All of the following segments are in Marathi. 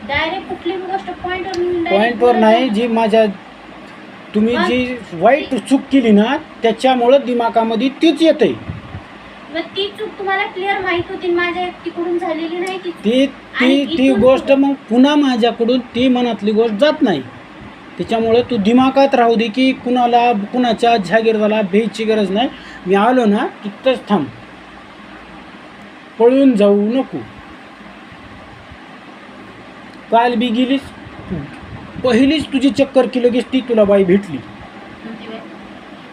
डायरेक्ट कुठली गोष्ट पॉइंटवर पॉइंटवर नाही, जी माझ्या तुम्ही जी वाईट चूक केली ना त्याच्यामुळं दिमागामध्ये तीच येते. मग ती चूक तुम्हाला क्लिअर माहित होती माझ्या तिकडून झालेली नाही ती ती ती ती गोष्ट मग पुन्हा माझ्याकडून ती मनातली गोष्ट जात नाही. त्याच्यामुळे तू दिमागात राहू दे की कुणाच्या जागीरदाराला भ्यायची गरज नाही. मी आलो ना तिथंच थांब, पळून जाऊ नको. काल बी गेलीस, पहिलीच तुझी चक्कर की लगेच ती तुला बाई भेटली.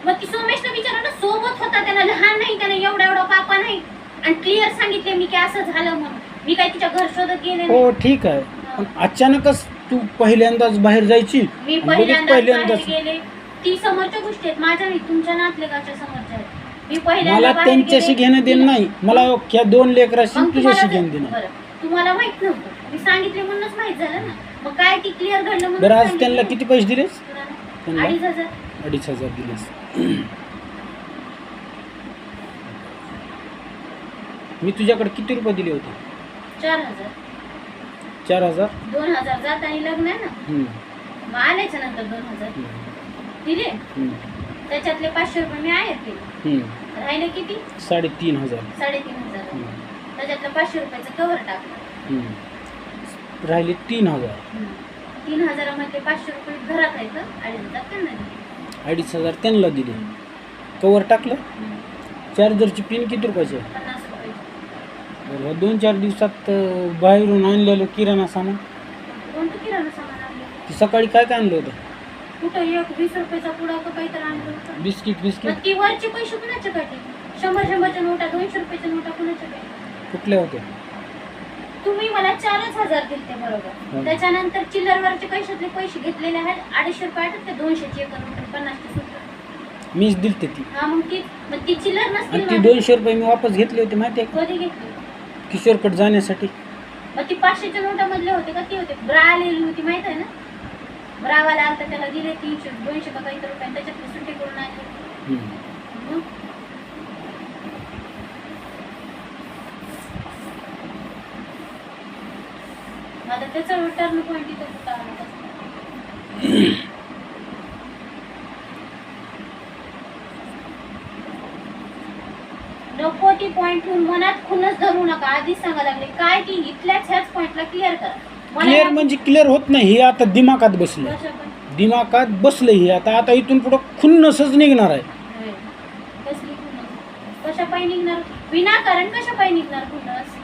मग ती सोमेशला विचारा ना, सोबत होता त्याला, लहान नाही त्याने, एवढा पापा नाही, आणि क्लिअर सांगितले मी की असं झालं म्हणून. मी काय तिच्या घर शोधत गेले हो ठीक आहे, पण अचानकच तू पहिल्यांदाच बाहेर जायची. मी पहिल्यांदाच गेले. ती समोरच्या गोष्टी आहेत, माझ्या नाही, तुमच्या नातलेगाच्या समोरच्या आहेत. मी पहिल्यांदा मला त्यांच्याशी घेणं देणं नाही, मला या 2 लेकराशी तुझ्याशी घेणं देणं. तुम्हाला माहित नव्हतं, मी सांगितले म्हणूनच माहित झालं ना. मग काय ती क्लिअर घडलं. बरं, आज त्यांना किती पैसे दिलेस? 2,500. 2,500 दिलेस. मी तुझ्याकडे किती रुपये दिले होते? 4,000. 4,000. 2,000 जात आणि लग्न आहे ना, मग आल्याच्या नंतर 2,000 दिले. त्याच्यातले 500 रुपये मी आयात केले. राहिले किती? 3,500. 3,500. त्याच्यातलं 500 रुपयाचं कवर टाकलं. राहिले 3,000. 3,000 मध्ये 500 रुपये घरात आहेत, 2,500 त्यांना दिले. 2,500 त्यांना दिले, कवर टाकलं. चार्जरची पिन किती रुपयाची आहे? 50 रुपये. बरं, 2-4 दिवसात बाहेरून आणलेलं किराणा सामान. कोणतं किराणा सामान आणलं? ती सकाळी काय काय आणलं होतं? कुठं 20 रुपयाचा पुडा का काहीतरी आणलं होतं. बिस्किट. मग ती वरचे पैसे कुणाच्या कडे? 100-100च्या नोटा, 200 रुपयाच्या नोटा कुणाच्या कडे? कुठल्या होत्या? तुम्ही मला 4,000 दिले बरोबर. त्याच्यानंतर चिल्लरवरचे पैशातले पैसे घेतलेले आहेत. 250 रुपये आहेत, ते 200ची 1 रुपये 50ची सुद्धा मीच दिलते ती. हा, मग ती चिल्लर नसते. आणि ती 200 रुपये मी वापस घेतले होते माहिती आहे का? कधी घेतली? किशोरकट जाण्यासाठी. मग ती 500च्या नोटा मधले होते का? ती होते ब्रा आलेली होती माहित आहे ना, ब्रावाला आलता, त्याला दिले 300-200 का काहीतरी रुपये, त्याच्यातले सुट्टी करून आणले. आता त्याचा टर्न पॉईंट इथं कुठं आला? नको ती पॉईंट ठेवून मनात खुनच धरू नका. आधीच सांगा लागले काय की इथल्याच ह्याच पॉईंटला क्लिअर करा. क्लिअर म्हणजे क्लिअर होत नाही, हे आता दिमागात बसलं. दिमागात बसलं हे आता इथून पुढं खुन्नसच निघणार आहे. कसली खुन्नस? कशा पायी निघणार? विनाकारण कशा पायी निघणार खुन्नस?